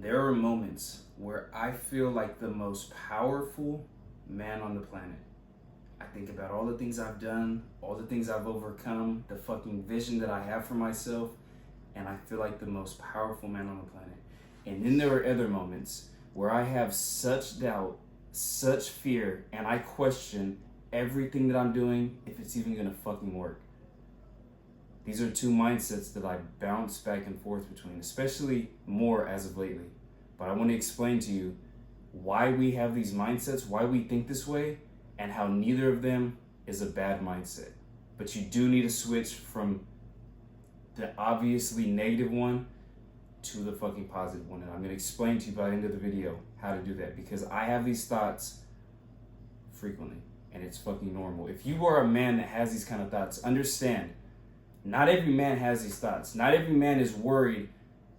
There are moments where I feel like the most powerful man on the planet. I think about all the things I've done, all the things I've overcome, the fucking vision that I have for myself, and I feel like the most powerful man on the planet. And then there are other moments where I have such doubt, such fear, and I question everything that I'm doing if it's even gonna fucking work. These are two mindsets that I bounce back and forth between, especially more as of lately. But I want to explain to you why we have these mindsets, why we think this way, and how neither of them is a bad mindset. But you do need to switch from the obviously negative one to the fucking positive one. And I'm going to explain to you by the end of the video how to do that, because I have these thoughts frequently and it's fucking normal. If you are a man that has these kind of thoughts, understand, not every man has these thoughts. Not every man is worried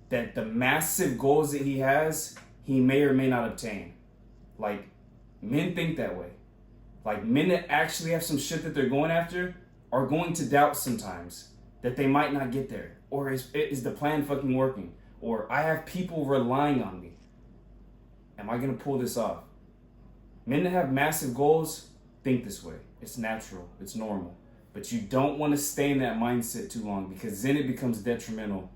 that the massive goals that he has, he may or may not obtain. Like, men think that way. Like, men that actually have some shit that they're going after are going to doubt sometimes that they might not get there. Or is the plan fucking working? Or I have people relying on me. Am I going to pull this off? Men that have massive goals think this way. It's natural. It's normal. But you don't want to stay in that mindset too long, because then it becomes detrimental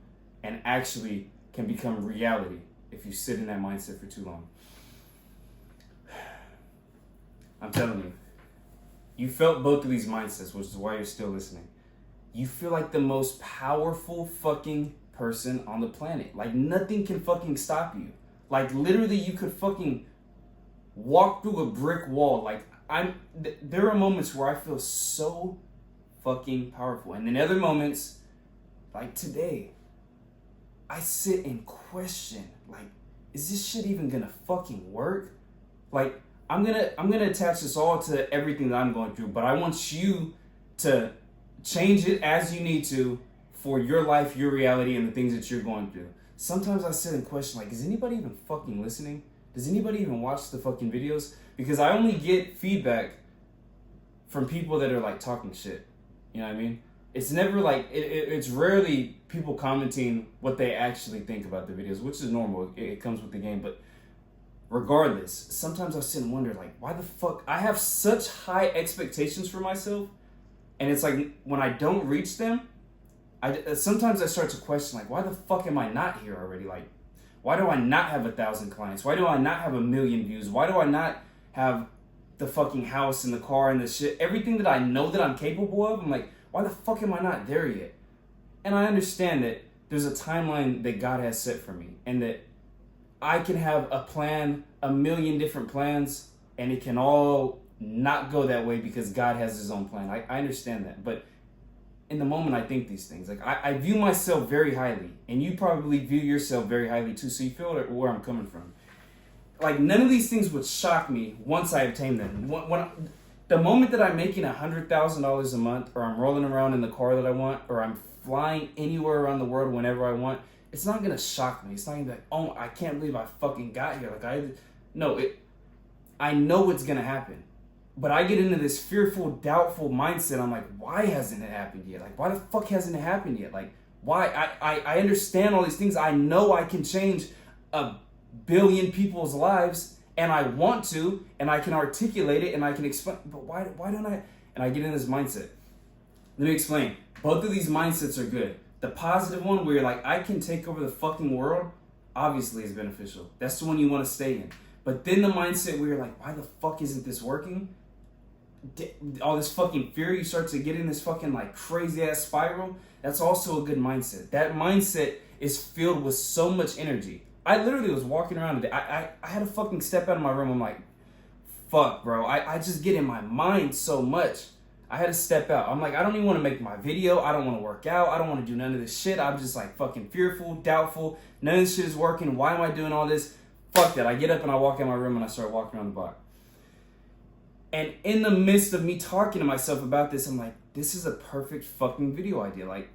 and actually can become reality if you sit in that mindset for too long. I'm telling you, you felt both of these mindsets, which is why you're still listening. You feel like the most powerful fucking person on the planet. Like, nothing can fucking stop you. Like, literally, you could fucking walk through a brick wall. Like, there are moments where I feel so fucking powerful. And then other moments, like today, I sit and question, like, is this shit even gonna fucking work? Like, I'm gonna attach this all to everything that I'm going through, but I want you to change it as you need to for your life, your reality, and the things that you're going through. Sometimes I sit and question, like, is anybody even fucking listening? Does anybody even watch the fucking videos? Because I only get feedback from people that are like talking shit. You know what I mean? It's never like, it's rarely people commenting what they actually think about the videos, which is normal. It comes with the game. But regardless, sometimes I sit and wonder, like, why the fuck? I have such high expectations for myself. And it's like, when I don't reach them, sometimes I start to question, like, why the fuck am I not here already? Like, why do I not have 1,000 clients? Why do I not have 1 million views? Why do I not have the fucking house and the car and the shit, everything that I know that I'm capable of? I'm like, why the fuck am I not there yet? And I understand that there's a timeline that God has set for me, and that I can have a plan, 1 million different plans, and it can all not go that way because God has his own plan. I understand that. But in the moment, I think these things. Like, I view myself very highly, and you probably view yourself very highly too, so you feel where I'm coming from. Like, none of these things would shock me once I obtain them. The moment that I'm making $100,000 a month, or I'm rolling around in the car that I want, or I'm flying anywhere around the world whenever I want, it's not gonna shock me. It's not gonna be like, oh, I can't believe I fucking got here. Like, I know it's gonna happen. But I get into this fearful, doubtful mindset. I'm like, why hasn't it happened yet? Like, why the fuck hasn't it happened yet? Like, why? I understand all these things. I know I can change 1 billion people's lives, and I want to, and I can articulate it, and I can explain, but why don't I? And I get in this mindset. Let me explain. Both of these mindsets are good. The positive one, where you're like, I can take over the fucking world, obviously is beneficial. That's the one you want to stay in. But then the mindset where you're like, why the fuck isn't this working? All this fucking fear, you start to get in this fucking like crazy ass spiral. That's also a good mindset. That mindset is filled with so much energy. I literally was walking around today. I had to fucking step out of my room. I'm like, fuck, bro. I just get in my mind so much. I had to step out. I'm like, I don't even want to make my video. I don't want to work out. I don't want to do none of this shit. I'm just like fucking fearful, doubtful. None of this shit is working. Why am I doing all this? Fuck that. I get up and I walk in my room and I start walking around the block. And in the midst of me talking to myself about this, I'm like, this is a perfect fucking video idea. Like,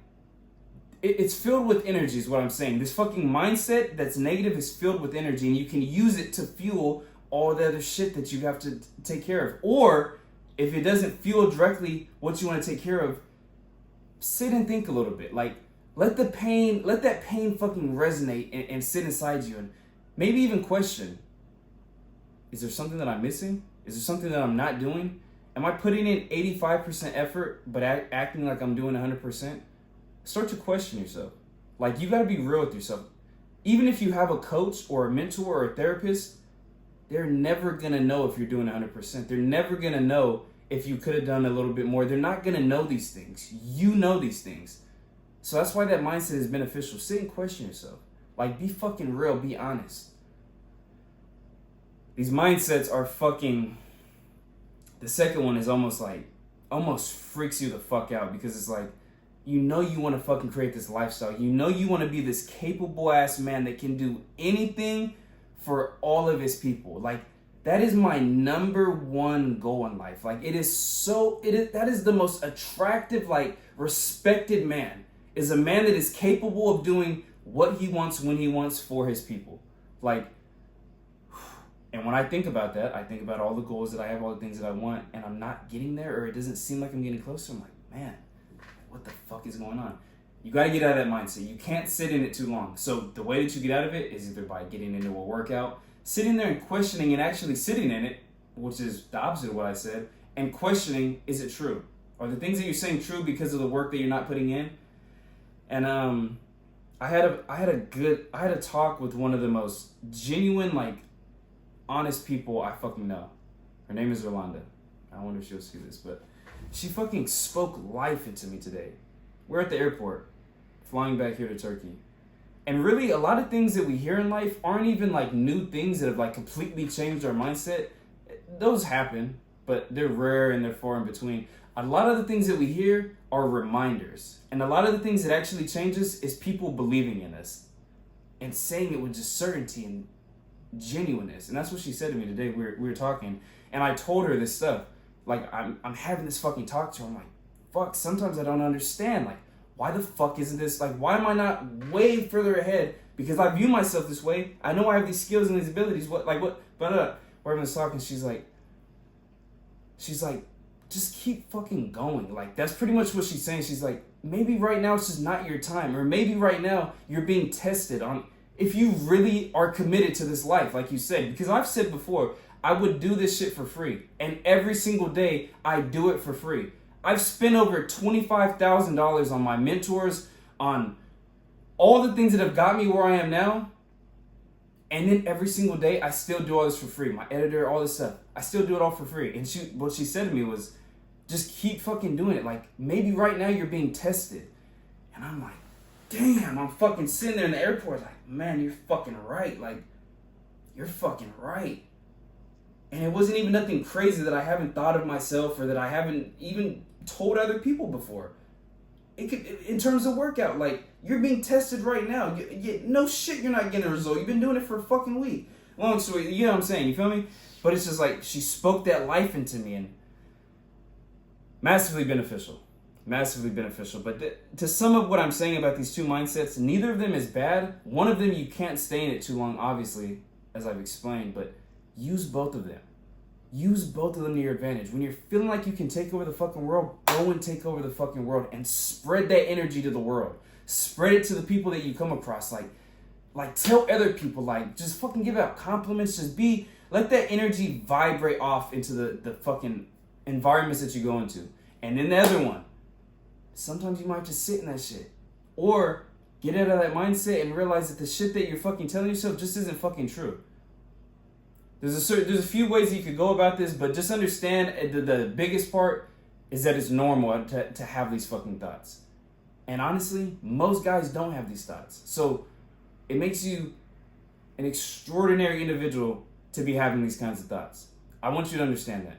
it's filled with energy is what I'm saying. This fucking mindset that's negative is filled with energy, and you can use it to fuel all the other shit that you have to take care of. Or if it doesn't fuel directly what you want to take care of, sit and think a little bit. Like, let that pain fucking resonate and sit inside you, Maybe even question, is there something that I'm missing? Is there something that I'm not doing? Am I putting in 85% effort but acting like I'm doing 100%? Start to question yourself. Like, you got to be real with yourself. Even if you have a coach or a mentor or a therapist, they're never going to know if you're doing 100%. They're never going to know if you could have done a little bit more. They're not going to know these things. You know these things. So that's why that mindset is beneficial. Sit and question yourself. Like, be fucking real. Be honest. These mindsets are fucking... The second one is almost freaks you the fuck out, because it's like, you know you want to fucking create this lifestyle. You know you want to be this capable ass man that can do anything for all of his people. Like, that is my number one goal in life. Like, that is the most attractive, like, respected man, is a man that is capable of doing what he wants when he wants for his people. Like, and when I think about that, I think about all the goals that I have, all the things that I want, and I'm not getting there, or it doesn't seem like I'm getting closer. I'm like, man, what the fuck is going on? You got to get out of that mindset. You can't sit in it too long. So the way that you get out of it is either by getting into a workout, sitting there and questioning and actually sitting in it, which is the opposite of what I said, and questioning, is it true? Are the things that you're saying true because of the work that you're not putting in? And I had a talk with one of the most genuine, like, honest people I fucking know. Her name is Rolanda. I wonder if she'll see this, but she fucking spoke life into me today. We're at the airport, flying back here to Turkey. And really, a lot of things that we hear in life aren't even like new things that have like completely changed our mindset. Those happen, but they're rare and they're far in between. A lot of the things that we hear are reminders. And a lot of the things that actually change us is people believing in us and saying it with just certainty and genuineness. And that's what she said to me today. We were talking, and I told her this stuff. Like, I'm having this fucking talk to her. I'm like, fuck, sometimes I don't understand. Like, why the fuck isn't this, like, why am I not way further ahead? Because I view myself this way. I know I have these skills and these abilities. But we're having this talk, and she's like, just keep fucking going. Like, that's pretty much what she's saying. She's like, maybe right now it's just not your time, or maybe right now you're being tested on if you really are committed to this life, like you said. Because I've said before, I would do this shit for free. And every single day, I do it for free. I've spent over $25,000 on my mentors, on all the things that have got me where I am now. And then every single day, I still do all this for free. My editor, all this stuff. I still do it all for free. And what she said to me was, just keep fucking doing it. Like, maybe right now you're being tested. And I'm like, damn, I'm fucking sitting there in the airport like, man, you're fucking right. Like, you're fucking right. And it wasn't even nothing crazy that I haven't thought of myself or that I haven't even told other people before. In terms of workout, like, you're being tested right now. No shit, you're not getting a result. You've been doing it for a fucking week. Long story, you know what I'm saying? You feel me? But it's just like, she spoke that life into me, and massively beneficial. Massively beneficial. But to sum up what I'm saying about these two mindsets, neither of them is bad. One of them, you can't stay in it too long, obviously, as I've explained, but use both of them. Use both of them to your advantage. When you're feeling like you can take over the fucking world, go and take over the fucking world and spread that energy to the world. Spread it to the people that you come across. Like tell other people, like, just fucking give out compliments. Let that energy vibrate off into the fucking environments that you go into. And then the other one, sometimes you might just sit in that shit. Or get out of that mindset and realize that the shit that you're fucking telling yourself just isn't fucking true. There's a few ways you could go about this, but just understand the biggest part is that it's normal to have these fucking thoughts. And honestly, most guys don't have these thoughts. So it makes you an extraordinary individual to be having these kinds of thoughts. I want you to understand that.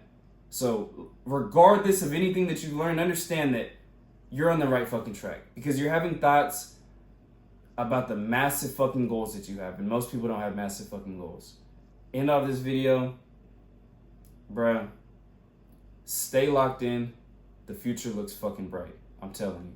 So regardless of anything that you learn, understand that you're on the right fucking track, because you're having thoughts about the massive fucking goals that you have, and most people don't have massive fucking goals. End of this video, bruh, stay locked in. The future looks fucking bright. I'm telling you.